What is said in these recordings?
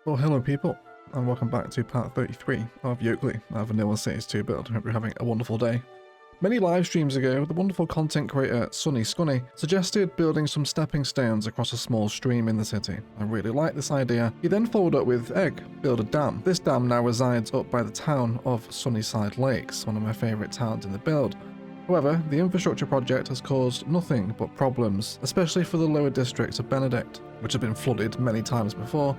Well, hello people, and welcome back to part 33 of Yokeley, our vanilla Cities 2 build. I hope you're having a wonderful day. Many live streams ago, the wonderful content creator Sunny Scunny suggested building some stepping stones across a small stream in the city. I really liked this idea. He then followed up with Egg, build a dam. This dam now resides up by the town of Sunnyside Lakes, one of my favourite towns in the build. However, the infrastructure project has caused nothing but problems, especially for the lower districts of Benedict, which have been flooded many times before,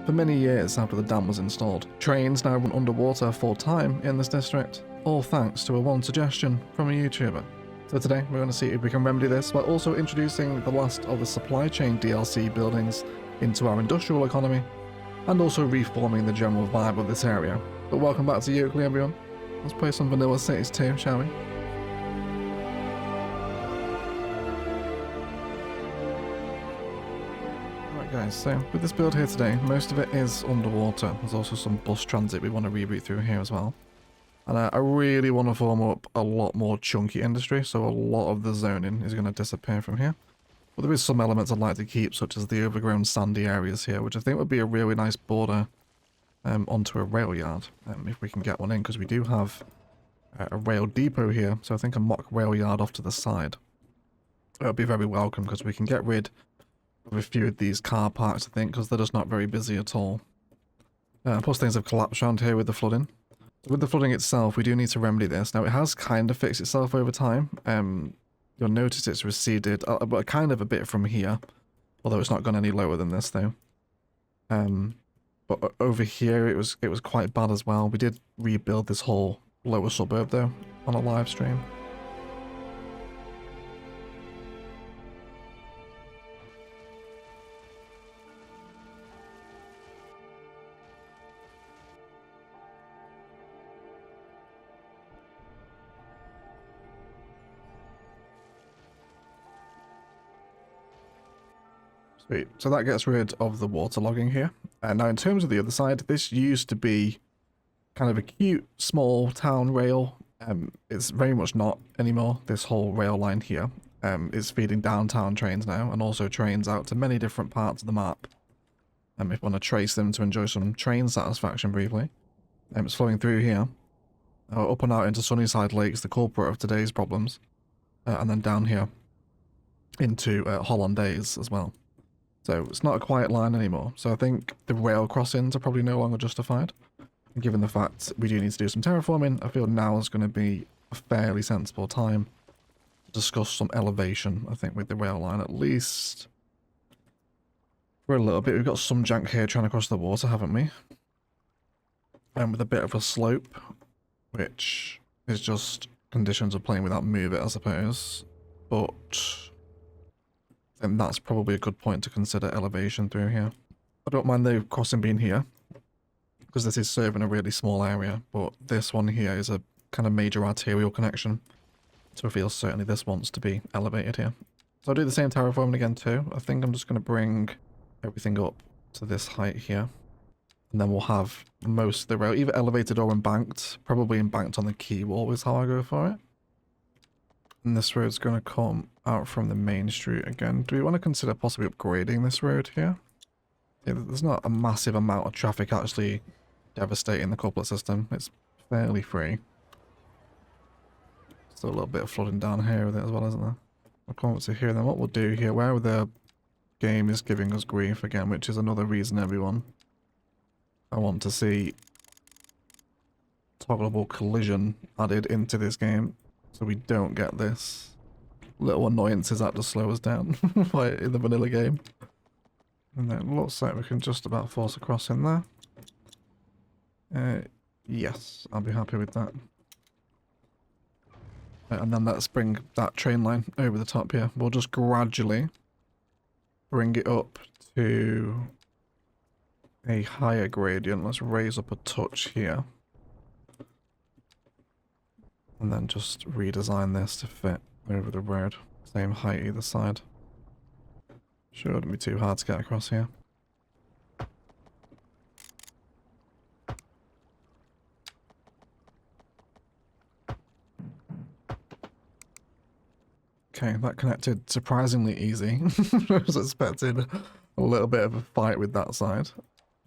for many years after the dam was installed. Trains now run underwater full time in this district, all thanks to one suggestion from a YouTuber. So today we're going to see if we can remedy this while also introducing the last of the supply chain DLC buildings into our industrial economy, and also reforming the general vibe of this area. But welcome back to Yokeley everyone. Let's play some vanilla Cities 2, shall we? Guys, so with this build here today, most of it is underwater. There's also some bus transit we want to reroute through here as well. And I really want to form up a lot more chunky industry, so a lot of the zoning is going to disappear from here. But there is some elements I'd like to keep, such as the overgrown sandy areas here, which I think would be a really nice border onto a rail yard, if we can get one in, because we do have a rail depot here, so I think a mock rail yard off to the side. It would be very welcome, because we can get rid of a few of these car parks, I think, because they're just not very busy at all. Plus things have collapsed around here with the flooding. With the flooding itself, we do need to remedy this. Now, it has kind of fixed itself over time. You'll notice it's receded, but kind of a bit from here, although it's not gone any lower than this, though. But over here, it was quite bad as well. We did rebuild this whole lower suburb, though, on a live stream. Sweet. So that gets rid of the waterlogging here. Now in terms of the other side, this used to be kind of a cute small town rail. It's very much not anymore. This whole rail line here is feeding downtown trains now, and also trains out to many different parts of the map. If you want to trace them to enjoy some train satisfaction briefly. It's flowing through here. Up and out into Sunnyside Lakes, the culprit of today's problems. And then down here into Hollandaise as well. So it's not a quiet line anymore. So I think the rail crossings are probably no longer justified. And given the fact we do need to do some terraforming, I feel now is going to be a fairly sensible time to discuss some elevation, I think, with the rail line, at least for a little bit. We've got some jank here trying to cross the water, haven't we? And with a bit of a slope, which is just conditions of playing without move it, I suppose. But and that's probably a good point to consider elevation through here. I don't mind the crossing being here, because this is serving a really small area, but this one here is a kind of major arterial connection, so I feel certainly this wants to be elevated here. So I'll do the same terraforming again too. I think I'm just going to bring everything up to this height here, and then we'll have most of the rail either elevated or embanked. Probably embanked on the quay wall is how I go for it. And this road's going to come out from the main street again. Do we want to consider possibly upgrading this road here? Yeah, there's not a massive amount of traffic actually devastating the couplet system. It's fairly free. Still a little bit of flooding down here with it as well, isn't there? I'll come up to here, then what we'll do here, where the game is giving us grief again, which is another reason, everyone, I want to see toggleable collision added into this game, so we don't get this little annoyances that just slow us down like in the vanilla game. And then it looks like we can just about force across in there. Yes, I'll be happy with that. And then let's bring that train line over the top here. We'll just gradually bring it up to a higher gradient. Let's raise up a touch here. And then just redesign this to fit over the road. Same height either side. Shouldn't be too hard to get across here. Okay, that connected surprisingly easy. I was expecting a little bit of a fight with that side.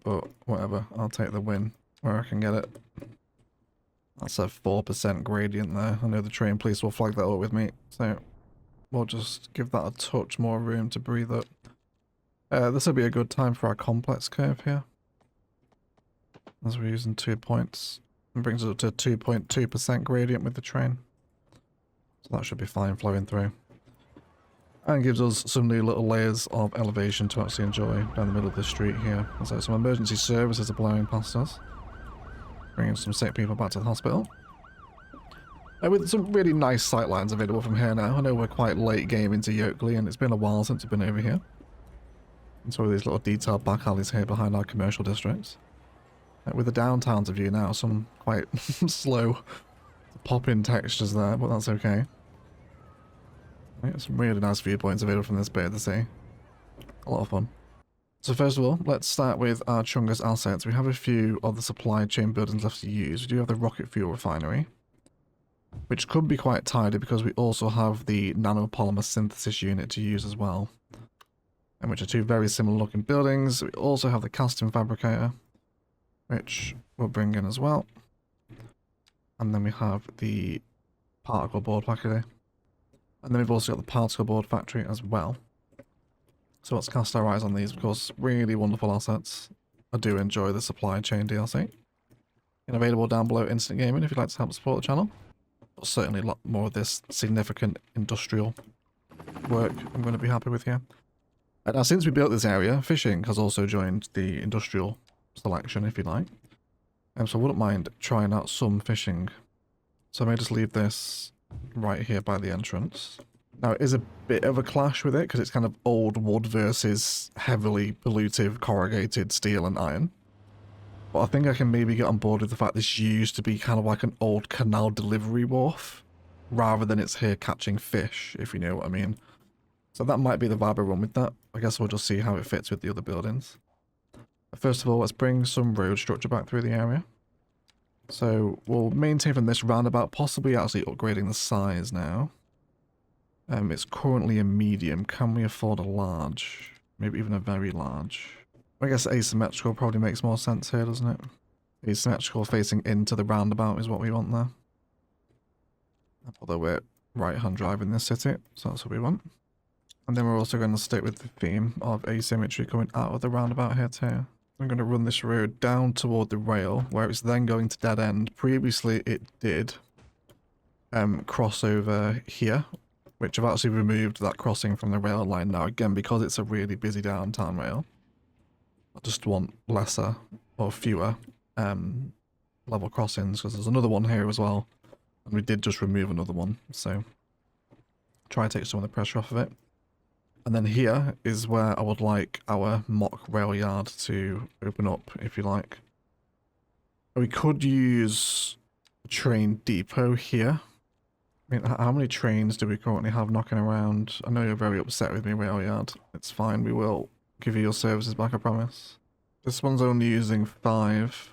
but whatever. I'll take the win where I can get it. That's a 4% gradient there. I know the train police will flag that up with me, so we'll just give that a touch more room to breathe up. This will be a good time for our complex curve here, as we're using 2 points. It brings us up to 2.2% gradient with the train. So that should be fine flowing through. And gives us some new little layers of elevation to actually enjoy down the middle of the street here. So some emergency services are blowing past us, bringing some sick people back to the hospital. With some really nice sightlines available from here now. I know we're quite late game into Yokeley and it's been a while since we've been over here. And so these little detailed back alleys here behind our commercial districts. With the downtown to view now, some quite slow pop-in textures there, but that's okay. Some really nice viewpoints available from this bit of the sea. A lot of fun. So first of all, let's start with our Chungus assets. We have a few of the supply chain buildings left to use. We do have the rocket fuel refinery, which could be quite tidy because we also have the nanopolymer synthesis unit to use as well, and which are two very similar looking buildings. We also have the casting fabricator, which we'll bring in as well. And then we have the particle board factory. And then we've also got the particle board factory as well. So let's cast our eyes on these, of course. Really wonderful assets. I do enjoy the supply chain DLC. And available down below Instant Gaming if you'd like to help support the channel. But certainly a lot more of this significant industrial work I'm going to be happy with here. And now since we built this area, fishing has also joined the industrial selection, if you like. So I wouldn't mind trying out some fishing. So I may just leave this right here by the entrance. Now it is a bit of a clash with it because it's kind of old wood versus heavily pollutive corrugated steel and iron. But I think I can maybe get on board with the fact this used to be kind of like an old canal delivery wharf rather than it's here catching fish, if you know what I mean. So that might be the vibe I run with that. I guess we'll just see how it fits with the other buildings. First of all, let's bring some road structure back through the area. So we'll maintain from this roundabout, possibly actually upgrading the size now. It's currently a medium. Can we afford a large? Maybe even a very large. I guess asymmetrical probably makes more sense here, doesn't it? Asymmetrical facing into the roundabout is what we want there. Although we're right-hand drive in this city, so that's what we want. And then we're also going to stick with the theme of asymmetry coming out of the roundabout here too. I'm going to run this road down toward the rail, where it's then going to dead end. Previously it did cross over here, which I've actually removed that crossing from the rail line now, again because it's a really busy downtown rail. I just want lesser or fewer level crossings, because there's another one here as well, and we did just remove another one, so try to take some of the pressure off of it. And then here is where I would like our mock rail yard to open up, if you like. We could use a train depot here. I mean, how many trains do we currently have knocking around? I know you're very upset with me, rail yard. It's fine, we will give you your services back, I promise. This one's only using 5.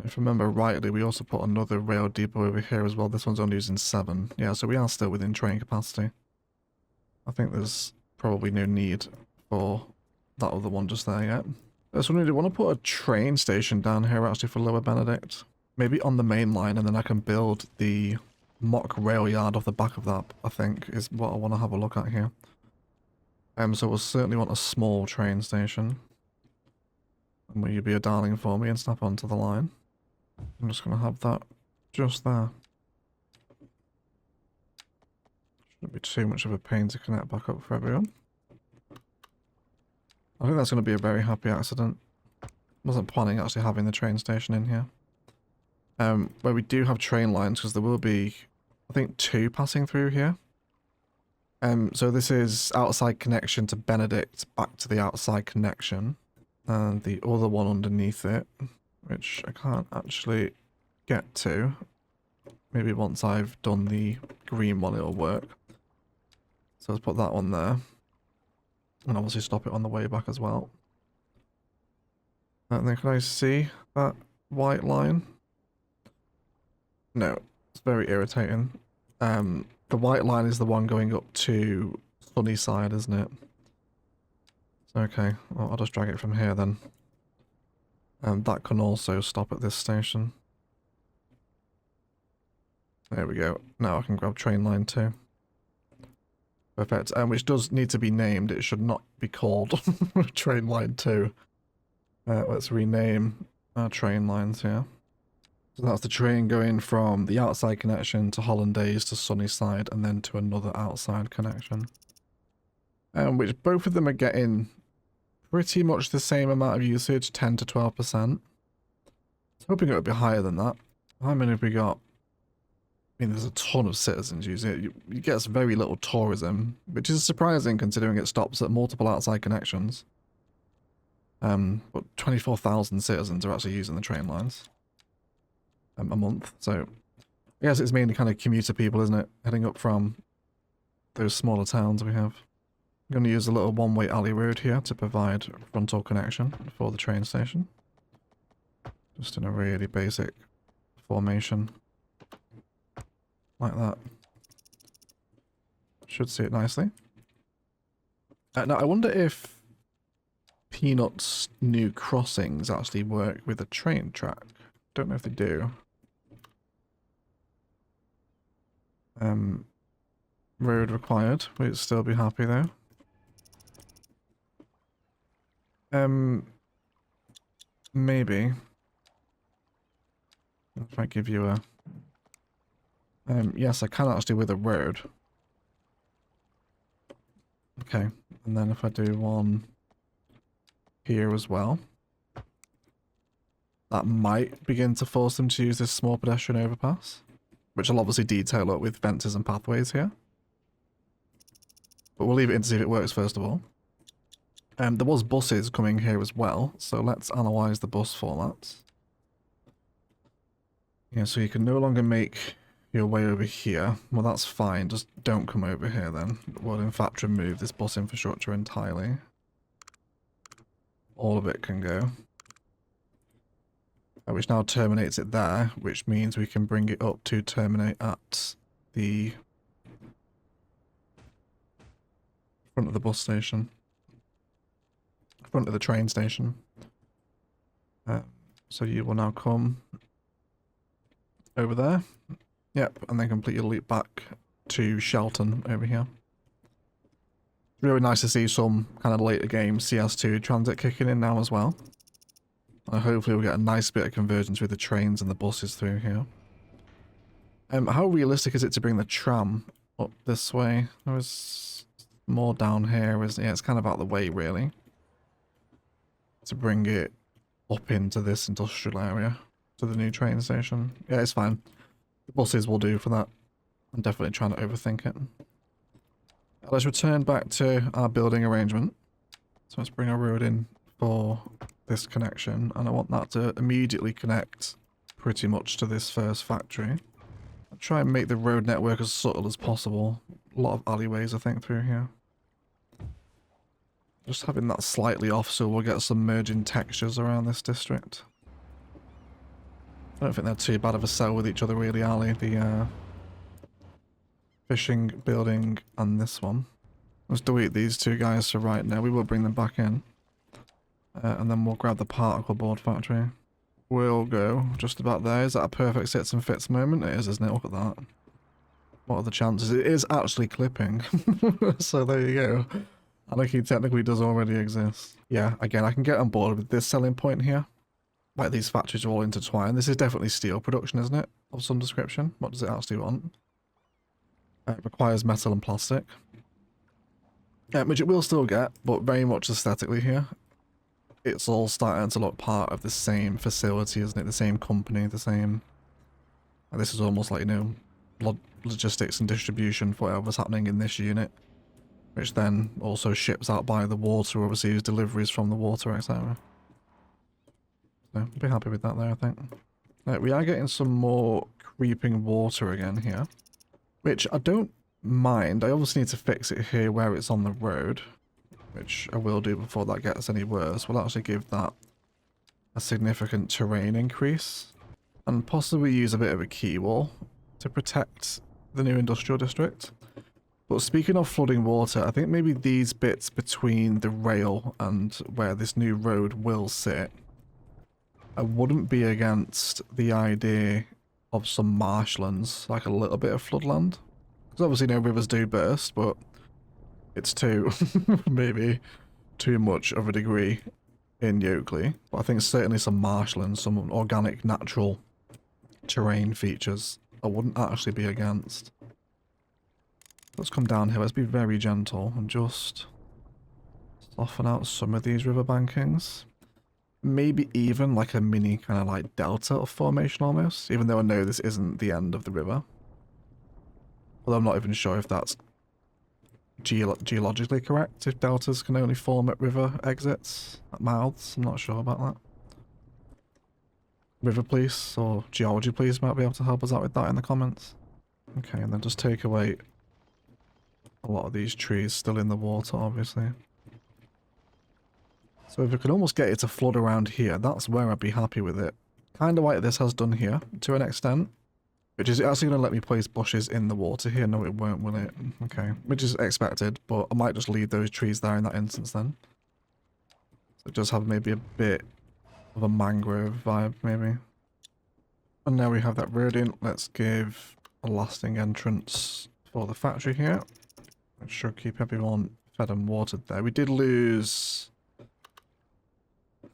If I remember rightly, we also put another rail depot over here as well. This one's only using 7. Yeah, so we are still within train capacity. I think there's probably no need for that other one just there yet. So we want to put a train station down here actually for Lower Benedict. Maybe on the main line, and then I can build the mock rail yard off the back of that, I think, is what I want to have a look at here. So we'll certainly want a small train station. And will you be a darling for me and snap onto the line? I'm just going to have that just there. Shouldn't be too much of a pain to connect back up for everyone. I think that's going to be a very happy accident. Wasn't planning actually having the train station in here. Where we do have train lines, because there will be, I think, 2 passing through here. So this is outside connection to Benedict, back to the outside connection. And the other one underneath it, which I can't actually get to. Maybe once I've done the green one it'll work. So let's put that one there. And obviously stop it on the way back as well. And then can I see that white line? No, it's very irritating. The white line is the one going up to Sunnyside, isn't it? Okay, well, I'll just drag it from here then. And that can also stop at this station. There we go. Now I can grab train line 2. Perfect. Which does need to be named. It should not be called train line 2. Let's rename our train lines here. So that's the train going from the outside connection to Hollandaise to Sunnyside and then to another outside connection. Which both of them are getting pretty much the same amount of usage, 10 to 12%. I was hoping it would be higher than that. How many have we got? I mean, there's a ton of citizens using it. You get very little tourism, which is surprising considering it stops at multiple outside connections. But 24,000 citizens are actually using the train lines a month. So I guess it's mainly kind of commuter people, isn't it? Heading up from those smaller towns we have. I'm going to use a little one-way alley road here to provide frontal connection for the train station. Just in a really basic formation. Like that. Should see it nicely. Now, I wonder if Peanut's new crossings actually work with a train track. Don't know if they do. Road required. We'd still be happy though. Maybe. If I give you a... yes, I can actually with a road. Okay, and then if I do one here as well, that might begin to force them to use this small pedestrian overpass, which I'll obviously detail up with fences and pathways here. But we'll leave it in to see if it works first of all. There was buses coming here as well, so let's analyze the bus formats. Yeah, so you can no longer make your way over here. Well, that's fine, just don't come over here then. We'll in fact remove this bus infrastructure entirely. All of it can go. Which now terminates it there, which means we can bring it up to terminate at the front of the bus station. Front of the train station. So you will now come over there. Yep, and then complete your loop back to Shelton over here. Really nice to see some kind of later game CS2 transit kicking in now as well. And hopefully we'll get a nice bit of convergence with the trains and the buses through here. How realistic is it to bring the tram up this way? There was more down here. Yeah, it's kind of out of the way really. To bring it up into this industrial area to the new train station. Yeah, it's fine. The buses will do for that. I'm definitely trying to overthink it. Let's return back to our building arrangement. So let's bring a road in for this connection, and I want that to immediately connect pretty much to this first factory. I'll try and make the road network as subtle as possible. A lot of alleyways I think through here. Just having that slightly off so we'll get some merging textures around this district. I don't think they're too bad of a sell with each other really, are they? The fishing building and this one. Let's delete these two guys for right now. We will bring them back in. And then we'll grab the particle board factory. We'll go just about there. Is that a perfect sits and fits moment? It is, isn't it? Look at that. What are the chances? It is actually clipping. So there you go. Anarchy technically does already exist. Yeah, again, I can get on board with this selling point here. Like these factories are all intertwined. This is definitely steel production, isn't it? Of some description. What does it actually want? It requires metal and plastic. Which it will still get, but very much aesthetically here. It's all starting to look part of the same facility, isn't it? The same company, the same... This is almost like, you know, logistics and distribution for whatever's happening in this unit. Which then also ships out by the water, obviously, as deliveries from the water, etc. So, I'll be happy with that there, I think. We are getting some more creeping water again here. Which I don't mind. I obviously need to fix it here where it's on the road. Which I will do before that gets any worse. We'll actually give that a significant terrain increase. And possibly use a bit of a key wall to protect the new industrial district. But speaking of flooding water, I think maybe these bits between the rail and where this new road will sit I wouldn't be against the idea of some marshlands, like a little bit of floodland. Because obviously no rivers do burst, but it's too, maybe too much of a degree in Yoakley. But I think certainly some marshlands, some organic natural terrain features, I wouldn't actually be against. Let's come down here, let's be very gentle and just soften out some of these river bankings. Maybe even like a mini kind of like delta of formation almost, even though I know this isn't the end of the river. Although I'm not even sure if that's geologically correct, if deltas can only form at river exits, at mouths. I'm not sure about that. River police or geology police might be able to help us out with that in the comments. Okay, and then just take away a lot of these trees still in the water, obviously. So if we could almost get it to flood around here, that's where I'd be happy with it. Kind of like this has done here, to an extent. Which is actually going to let me place bushes in the water here. No, it won't, will it? Okay, which is expected, but I might just leave those trees there in that instance then. So just have maybe a bit of a mangrove vibe, maybe. And now we have that road in. Let's give a lasting entrance for the factory here. Which should keep everyone fed and watered there. We did lose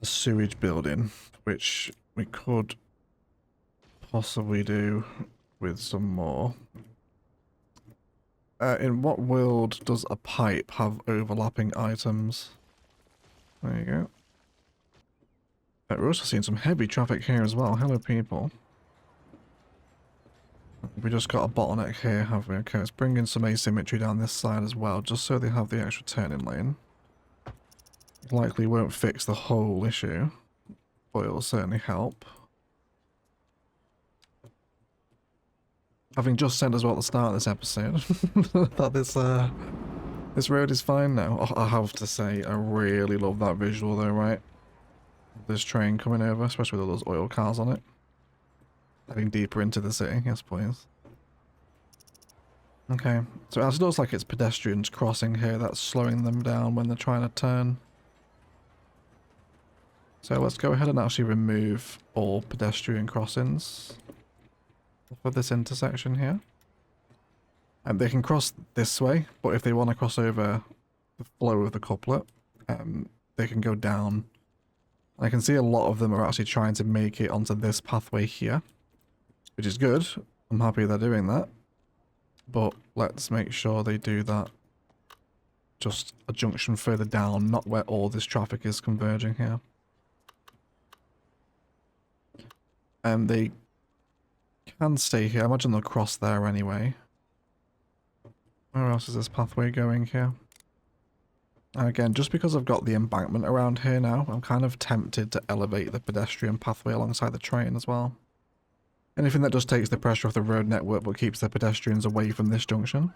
a sewage building, which we could possibly do with some more. In what world does a pipe have overlapping items? There you go. We're also seeing some heavy traffic here as well. Hello, people. We just got a bottleneck here, have we? Okay, let's bring in some asymmetry down this side as well, just so they have the extra turning lane. Likely won't fix the whole issue, but it'll certainly help. Having just said as well at the start of this episode that this road is fine now. Oh, I have to say, I really love that visual though, right? This train coming over, especially with all those oil cars on it. Heading deeper into the city, yes please. Okay, so it actually looks like it's pedestrians crossing here, that's slowing them down when they're trying to turn. So let's go ahead and actually remove all pedestrian crossings for this intersection here. And they can cross this way, but if they want to cross over the flow of the couplet, they can go down. I can see a lot of them are actually trying to make it onto this pathway here, which is good. I'm happy they're doing that. But let's make sure they do that just a junction further down, not where all this traffic is converging here. And they can stay here. I imagine they'll cross there anyway. Where else is this pathway going here? And again, just because I've got the embankment around here now, I'm kind of tempted to elevate the pedestrian pathway alongside the train as well. Anything that just takes the pressure off the road network but keeps the pedestrians away from this junction,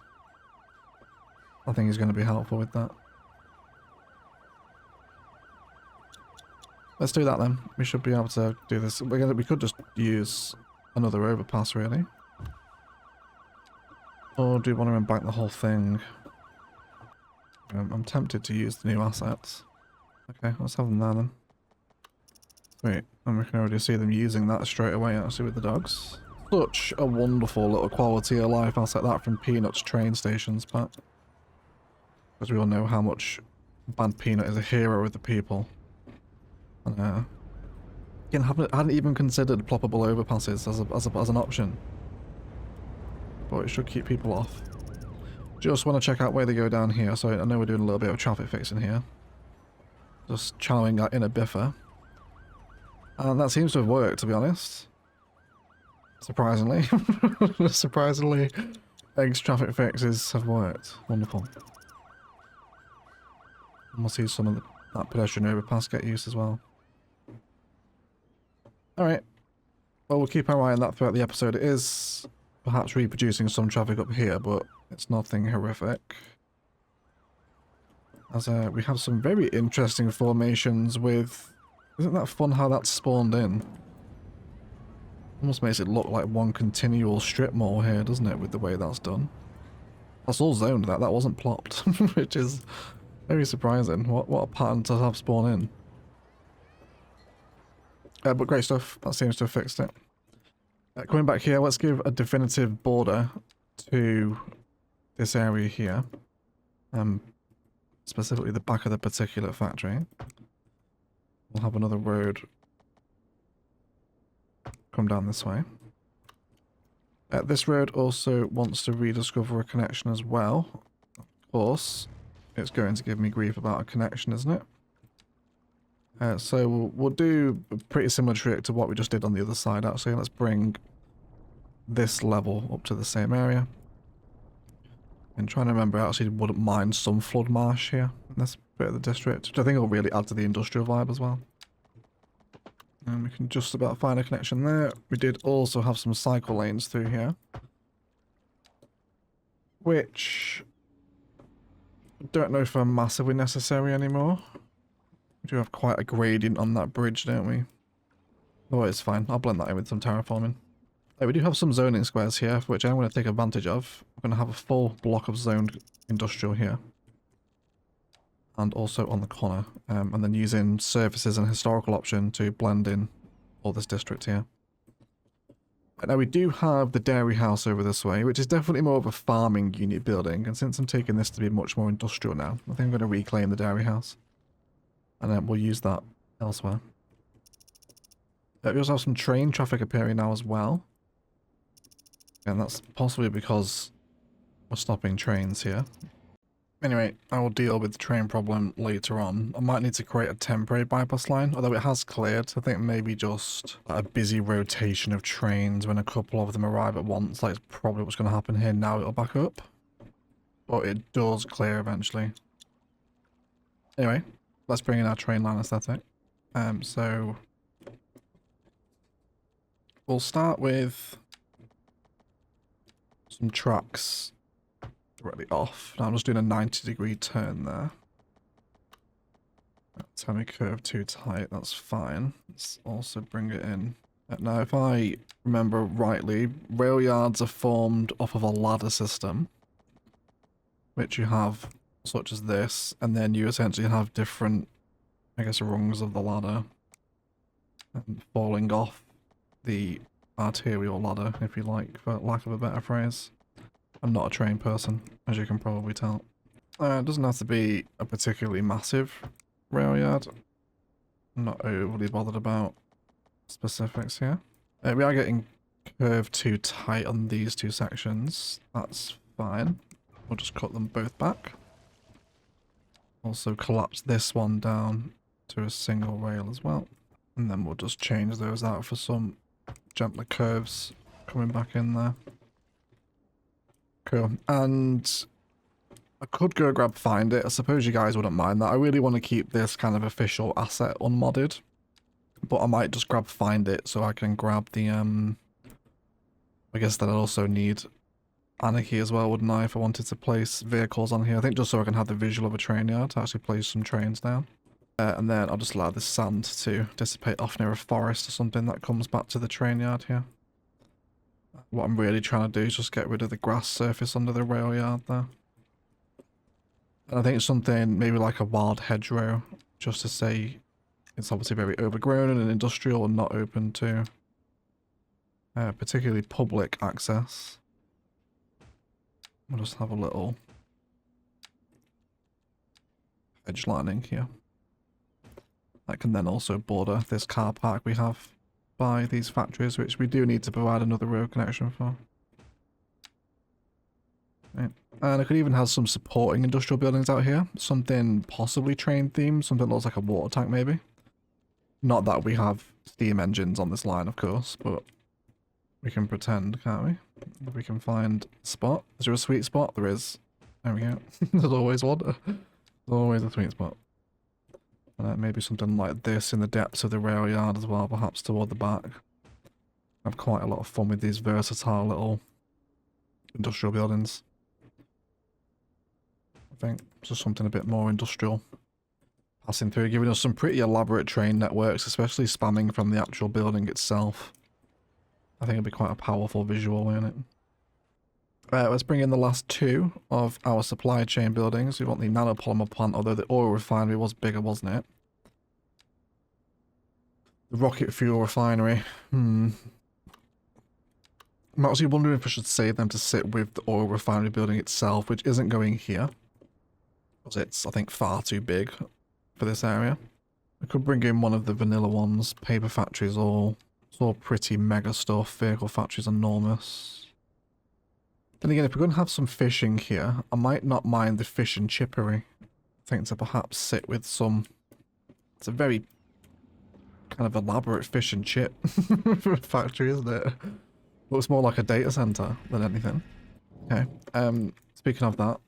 I think is going to be helpful with that. Let's do that then. We should be able to do this. We could just use another overpass really. Or do you want to embank the whole thing? I'm tempted to use the new assets. Okay, let's have them there then. Wait, and we can already see them using that straight away actually with the dogs. Such a wonderful little quality of life asset that from Peanut's train stations, but because we all know how much Bad Peanut is a hero with the people. And again, I hadn't even considered ploppable overpasses as an option, but it should keep people off. Just want to check out where they go down here. So I know we're doing a little bit of traffic fixing here, just channeling that inner biffer. And that seems to have worked, to be honest. Surprisingly. Surprisingly, Egg's traffic fixes have worked. Wonderful. And we'll see some of that pedestrian overpass get used as well. Alright. Well, we'll keep our eye on that throughout the episode. It is perhaps reproducing some traffic up here, but it's nothing horrific. As we have some very interesting formations with... Isn't that fun how that's spawned in? Almost makes it look like one continual strip mall here, doesn't it, with the way that's done? That's all zoned, that wasn't plopped, which is very surprising. What a pattern to have spawn in. But great stuff. That seems to have fixed it. Coming back here, let's give a definitive border to this area here. Specifically the back of the particular factory. We'll have another road come down this way. This road also wants to rediscover a connection as well. Of course, it's going to give me grief about a connection, isn't it? So we'll do a pretty similar trick to what we just did on the other side, actually. Let's bring this level up to the same area. And trying to remember, I actually wouldn't mind some flood marsh here in this bit of the district, which I think will really add to the industrial vibe as well. And we can just about find a connection there. We did also have some cycle lanes through here, which I don't know if are massively necessary anymore. We do have quite a gradient on that bridge, don't we? Oh, it's fine. I'll blend that in with some terraforming. We do have some zoning squares here, which I'm going to take advantage of. I'm going to have a full block of zoned industrial here. And also on the corner. And then using surfaces and historical option to blend in all this district here. Now we do have the dairy house over this way, which is definitely more of a farming unit building. And since I'm taking this to be much more industrial now, I think I'm going to reclaim the dairy house. And then we'll use that elsewhere. We also have some train traffic appearing now as well. And that's possibly because we're stopping trains here. Anyway, I will deal with the train problem later on. I might need to create a temporary bypass line, although it has cleared. I think maybe just a busy rotation of trains when a couple of them arrive at once. That's probably what's going to happen here. Now it'll back up. But it does clear eventually. Anyway, let's bring in our train line aesthetic. So we'll start with some tracks directly off. Now I'm just doing a 90-degree turn there. Tell me curve too tight, that's fine. Let's also bring it in. Now if I remember rightly, rail yards are formed off of a ladder system, which you have such as this, and then you essentially have different, I guess, rungs of the ladder falling off the arterial ladder, if you like, for lack of a better phrase. I'm not a train person, as you can probably tell. It doesn't have to be a particularly massive rail yard. I'm not overly bothered about specifics here. We are getting curved too tight on these two sections. That's fine. We'll just cut them both back. Also collapse this one down to a single rail as well. And then we'll just change those out for some gentler curves coming back in there. Cool. And I could go grab Find It. I suppose you guys wouldn't mind that. I really want to keep this kind of official asset unmodded. But I might just grab Find It so I can grab the, I guess that I'd also need Anarchy as well, wouldn't I, if I wanted to place vehicles on here. I think just so I can have the visual of a train yard to actually place some trains down. And then I'll just allow this sand to dissipate off near a forest or something that comes back to the train yard here. What I'm really trying to do is just get rid of the grass surface under the rail yard there. And I think something maybe like a wild hedgerow, just to say it's obviously very overgrown and industrial and not open to particularly public access. We'll just have a little hedge lining here. That can then also border this car park we have by these factories, which we do need to provide another road connection for. Right. And I could even have some supporting industrial buildings out here. Something possibly train themed, something that looks like a water tank maybe. Not that we have steam engines on this line, of course, but we can pretend, can't we? If we can find a spot. Is there a sweet spot? There is. There we go. There's always one. There's always a sweet spot. Maybe something like this in the depths of the rail yard as well, perhaps toward the back. I have quite a lot of fun with these versatile little industrial buildings. I think just something a bit more industrial passing through, giving us some pretty elaborate train networks, especially spamming from the actual building itself. I think it'd be quite a powerful visual, won't it? Let's bring in the last two of our supply chain buildings. We want the nanopolymer plant, although the oil refinery was bigger, wasn't it? The rocket fuel refinery. I'm actually wondering if I should save them to sit with the oil refinery building itself, which isn't going here. Because it's, I think, far too big for this area. I could bring in one of the vanilla ones. Paper factories, it's all pretty mega stuff. Vehicle factories, enormous. Then again, if we're going to have some fishing here, I might not mind the fish and chippery. I think to perhaps sit with some... It's a very kind of elaborate fish and chip factory, isn't it? Looks more like a data center than anything. Okay. Speaking of that,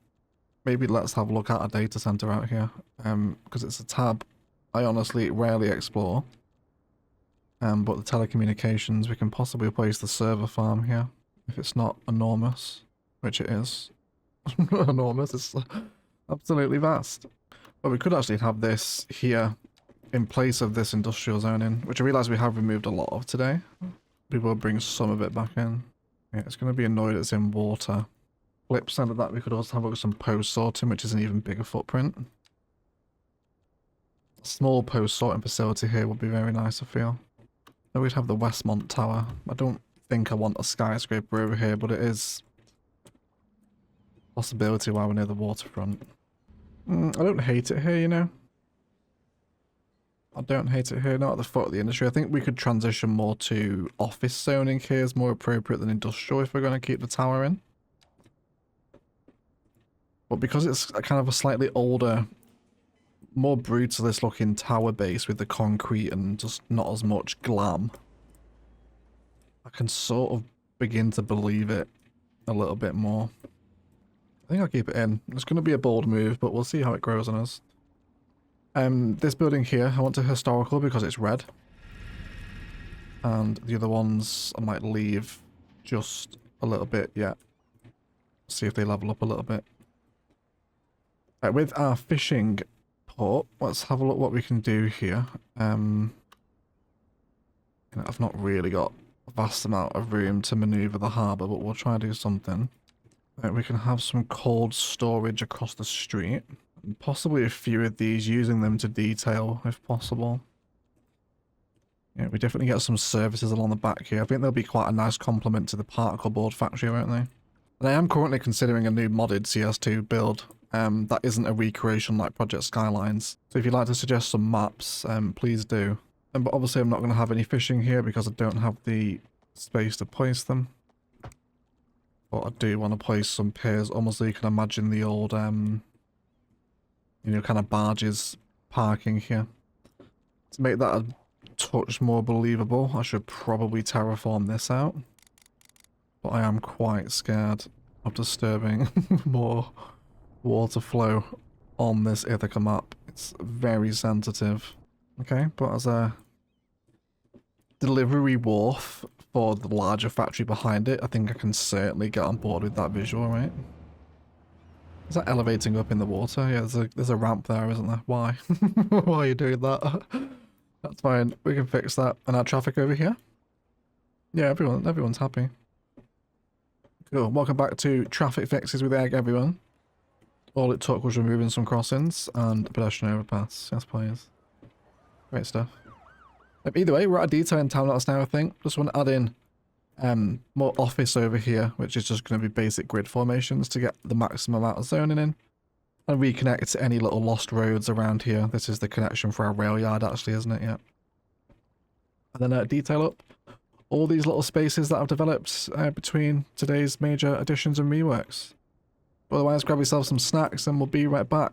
maybe let's have a look at a data center out here. Because it's a tab I honestly rarely explore. But the telecommunications, we can possibly place the server farm here. If it's not enormous, which it is. Enormous, it's absolutely vast. But we could actually have this here in place of this industrial zoning, which I realise we have removed a lot of today. We will bring some of it back in. Yeah, it's going to be annoyed it's in water. Flip side of that, we could also have a look at some post sorting, which is an even bigger footprint. A small post sorting facility here would be very nice, I feel. Then we'd have the Westmont Tower. I don't think I want a skyscraper over here, but it is a possibility while we're near the waterfront. I don't hate it here, you know. I don't hate it here, not at the foot of the industry. I think we could transition more to office zoning here is more appropriate than industrial if we're going to keep the tower in. But because it's a kind of a slightly older, more brutalist looking tower base with the concrete and just not as much glam, I can sort of begin to believe it a little bit more. I think I'll keep it in. It's going to be a bold move, but we'll see how it grows on us. This building here, I want to historical because it's red. And the other ones I might leave just a little bit yet. See if they level up a little bit. With our fishing port, let's have a look what we can do here. I've not really got a vast amount of room to maneuver the harbour, but we'll try and do something. We can have some cold storage across the street. And possibly a few of these, using them to detail if possible. Yeah, we definitely get some services along the back here. I think they'll be quite a nice complement to the particle board factory, won't they? And I am currently considering a new modded CS2 build. That isn't a recreation like Project Skylines. So if you'd like to suggest some maps, please do. But obviously I'm not going to have any fishing here because I don't have the space to place them. But I do want to place some piers, almost so you can imagine the old, you know, kind of barges parking here. To make that a touch more believable, I should probably terraform this out. But I am quite scared of disturbing more water flow on this Ithaca map. It's very sensitive. Okay, but as a delivery wharf for the larger factory behind it, I think I can certainly get on board with that visual, right? Is that elevating up in the water? Yeah, there's a ramp there, isn't there? Why? Why are you doing that? That's fine. We can fix that. And our traffic over here? Yeah, everyone's happy. Cool. Welcome back to Traffic Fixes with Egg, everyone. All it took was removing some crossings and pedestrian overpass. Yes, please. Great stuff. Either way, we're at a detailing time-lapse now, I think. Just want to add in more office over here, which is just going to be basic grid formations to get the maximum amount of zoning in. And reconnect to any little lost roads around here. This is the connection for our rail yard, actually, isn't it? Yeah. And then detail up all these little spaces that I've developed between today's major additions and reworks. Otherwise, grab yourself some snacks and we'll be right back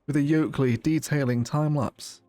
with a Yoakley detailing time-lapse.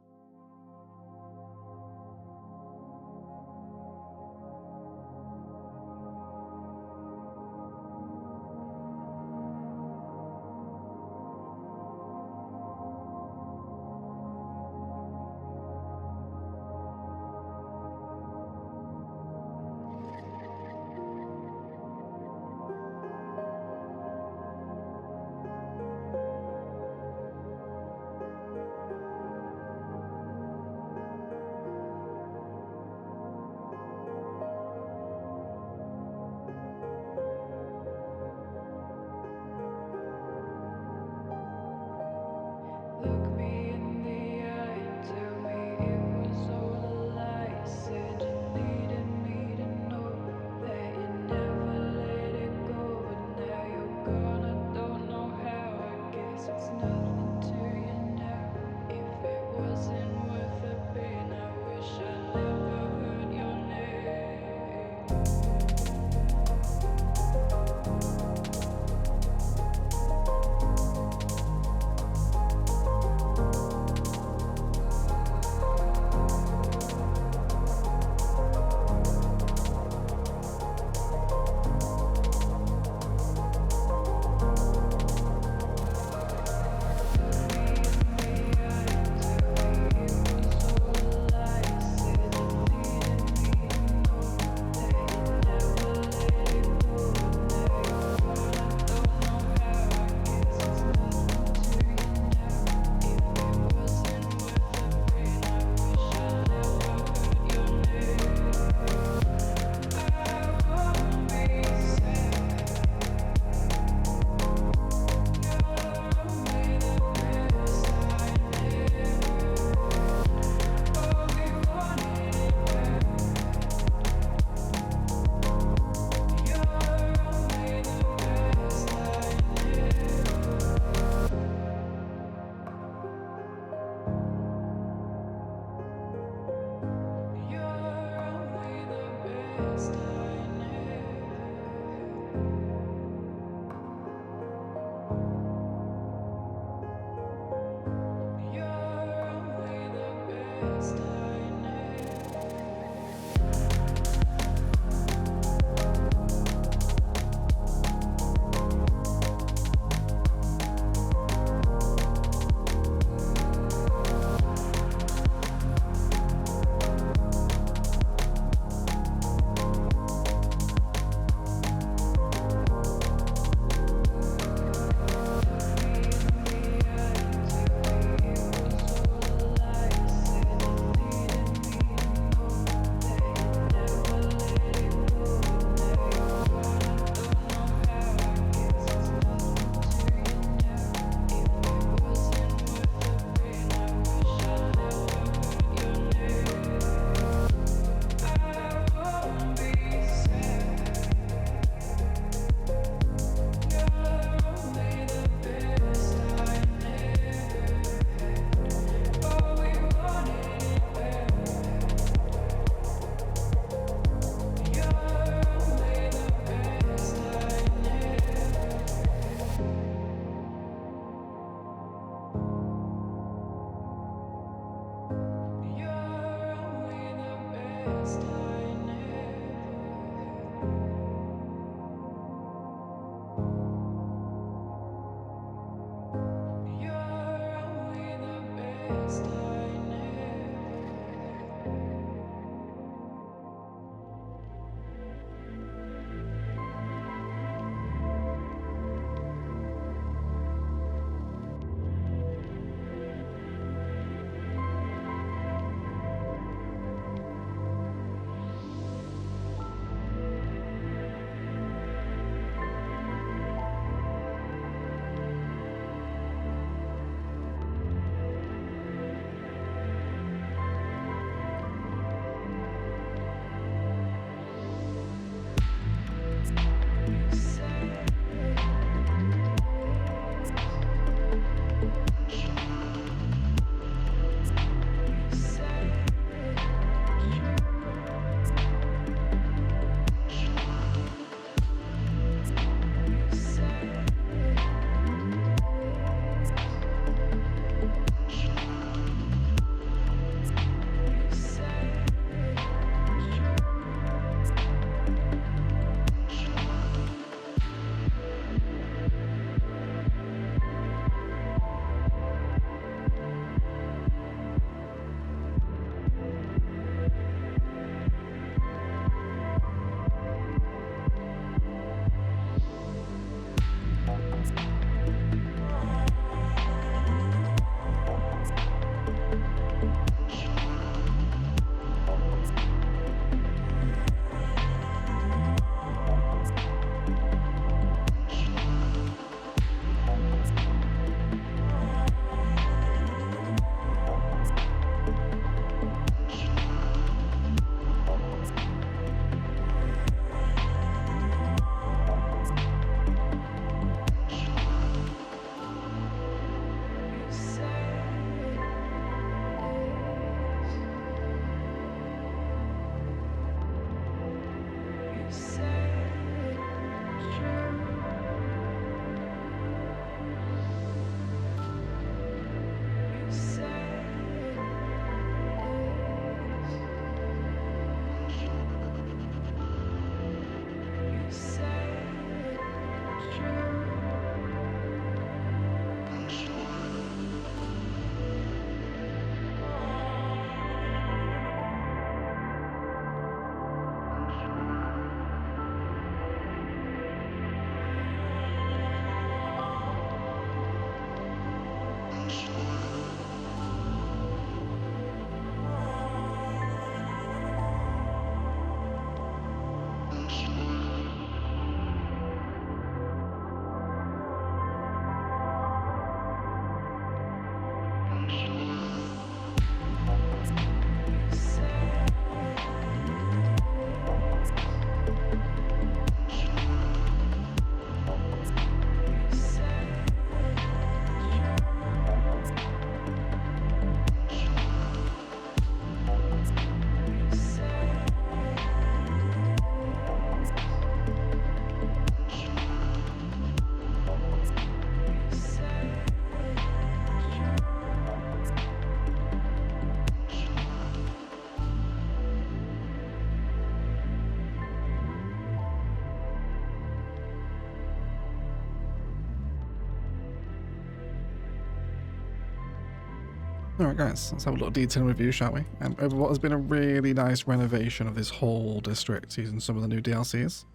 Alright guys, let's have a little detailed review, shall we? Over what has been a really nice renovation of this whole district using some of the new DLCs.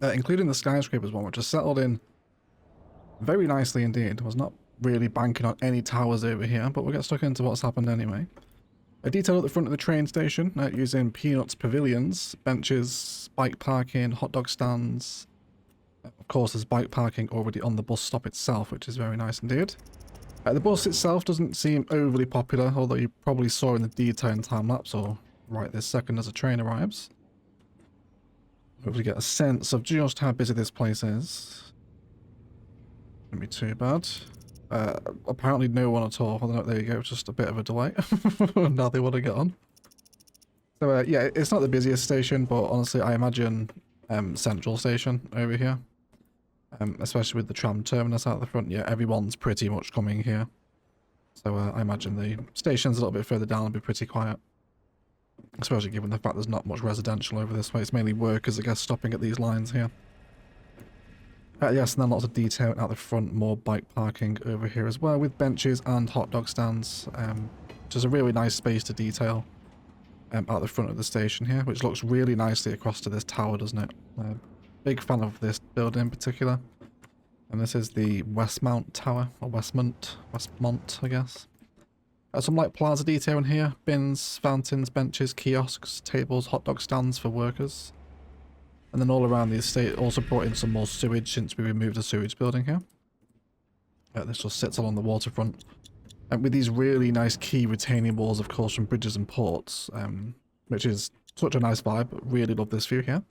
Including the skyscrapers one, which has settled in very nicely indeed. Was not really banking on any towers over here, but we'll get stuck into what's happened anyway. A detail at the front of the train station, using Peanuts pavilions, benches, bike parking, hot dog stands. Of course, there's bike parking already on the bus stop itself, which is very nice indeed. The bus itself doesn't seem overly popular, although you probably saw in the detail in time-lapse or right this second as a train arrives. Hopefully get a sense of just how busy this place is. Shouldn't be too bad. Apparently no one at all. I don't know, there you go, just a bit of a delay. Now they want to get on. So yeah, it's not the busiest station, but honestly I imagine Central Station over here. Especially with the tram terminus out the front, yeah, everyone's pretty much coming here. So I imagine the station's a little bit further down and be pretty quiet. Especially given the fact there's not much residential over this way. It's mainly workers, I guess, stopping at these lines here. Yes, and then lots of detail out the front, more bike parking over here as well, with benches and hot dog stands. Which is a really nice space to detail out the front of the station here, which looks really nicely across to this tower, doesn't it? Big fan of this building in particular. And this is the Westmount Tower, or Westmont, I guess. Some light plaza detail in here. Bins, fountains, benches, kiosks, tables, hot dog stands for workers. And then all around the estate also brought in some more sewage since we removed the sewage building here. This just sits along the waterfront. And with these really nice key retaining walls, of course, from bridges and ports. Which is such a nice vibe. Really love this view here.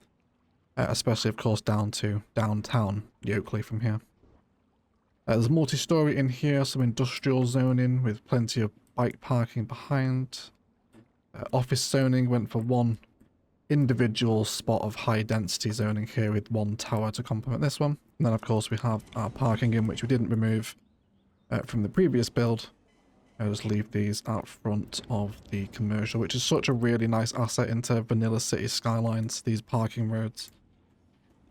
Especially, of course, down to downtown Yokeley from here. There's multi-storey in here, some industrial zoning with plenty of bike parking behind. Office zoning went for one individual spot of high-density zoning here with one tower to complement this one. And then, of course, we have our parking in, which we didn't remove from the previous build. I'll just leave these out front of the commercial, which is such a really nice asset into vanilla Cities Skylines, these parking roads.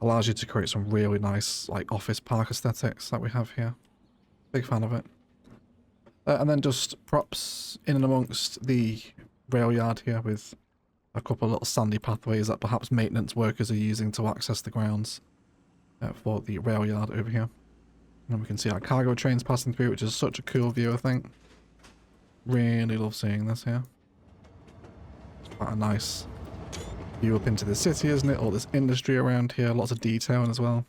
Allows you to create some really nice like office park aesthetics that we have here. Big fan of it. And then just props in and amongst the rail yard here with a couple of little sandy pathways that perhaps maintenance workers are using to access the grounds for the rail yard over here. And we can see our cargo trains passing through, which is such a cool view, I think. Really love seeing this here. It's quite a nice view up into the city, isn't it? All this industry around here, lots of detailing as well,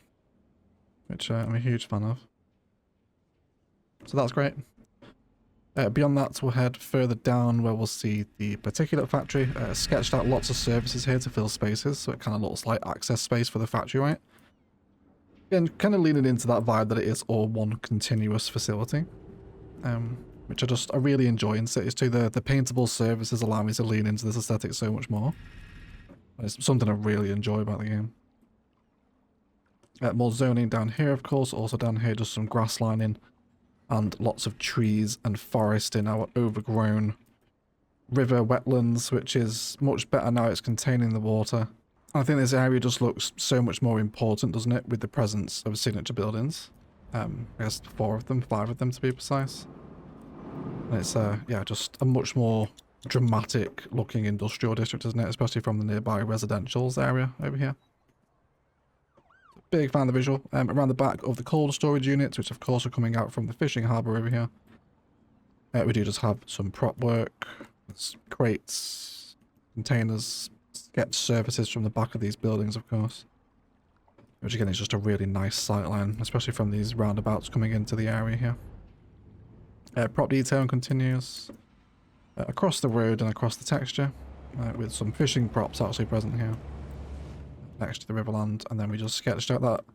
which I'm a huge fan of. So that's great. Beyond that, we'll head further down where we'll see the particulate factory. Sketched out lots of services here to fill spaces, so it kind of looks like access space for the factory, right? Again, kind of leaning into that vibe that it is all one continuous facility. Which I really enjoy in Cities 2. The paintable surfaces allow me to lean into this aesthetic so much more. It's something I really enjoy about the game. More zoning down here, of course. Also down here, just some grass lining and lots of trees and forest in our overgrown river wetlands, which is much better now it's containing the water. I think this area just looks so much more important, doesn't it, with the presence of signature buildings. I guess 5 of them to be precise. And it's yeah, just a much more dramatic looking industrial district, isn't it? Especially from the nearby residentials area over here. Big fan of the visual. Around the back of the cold storage units, which of course are coming out from the fishing harbour over here. We do just have some prop work, crates, containers, sketch surfaces from the back of these buildings, of course. Which again is just a really nice sightline, especially from these roundabouts coming into the area here. Prop detailing continues across the road and across the texture, with some fishing props actually present here next to the riverland, and then we just sketched out that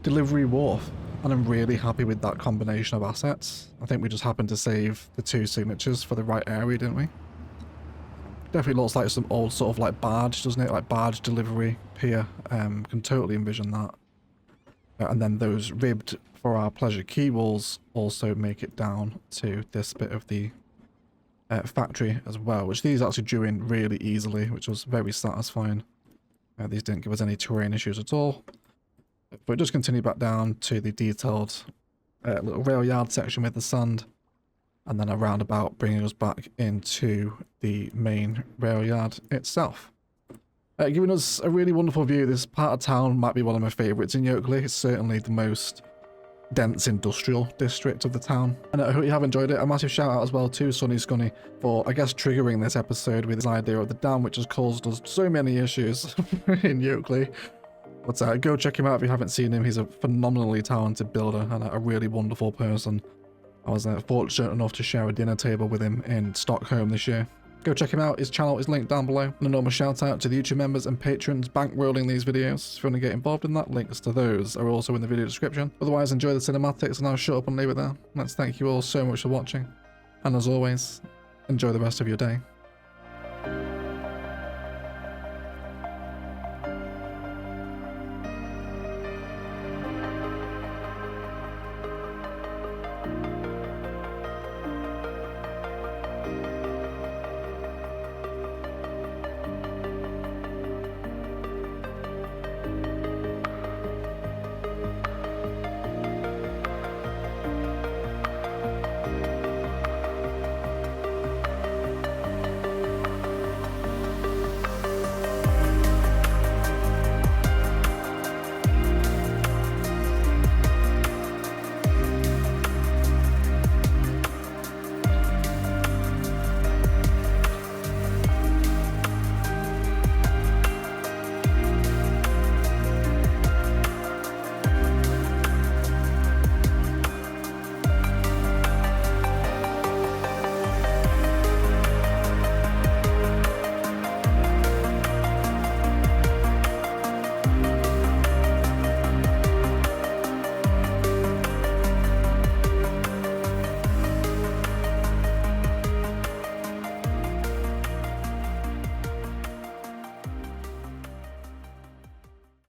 delivery wharf, and I'm really happy with that combination of assets. I think we just happened to save the 2 signatures for the right area, didn't we? Definitely looks like some old sort of like barge, doesn't it? Like barge delivery pier. Can totally envision that. And then those ribbed for our pleasure key walls also make it down to this bit of the factory as well, which these actually drew in really easily, which was very satisfying. These didn't give us any terrain issues at all. But just continue back down to the detailed little rail yard section with the sand and then a roundabout bringing us back into the main rail yard itself. Giving us a really wonderful view. This part of town might be one of my favourites in Yokeley. It's certainly the most dense industrial district of the town, and I hope you have enjoyed it. A massive shout out as well to Sunny Scunny for, I guess, triggering this episode with his idea of the dam, which has caused us so many issues in Yokeley. But go check him out if you haven't seen him. He's a phenomenally talented builder and a really wonderful person. I was fortunate enough to share a dinner table with him in Stockholm this year. Go check him out. His channel is linked down below. An enormous shout out to the YouTube members and patrons bankrolling these videos. If you want to get involved in that, links to those are also in the video description. Otherwise, enjoy the cinematics, and I'll shut up and leave it there. Let's thank you all so much for watching. And as always, enjoy the rest of your day.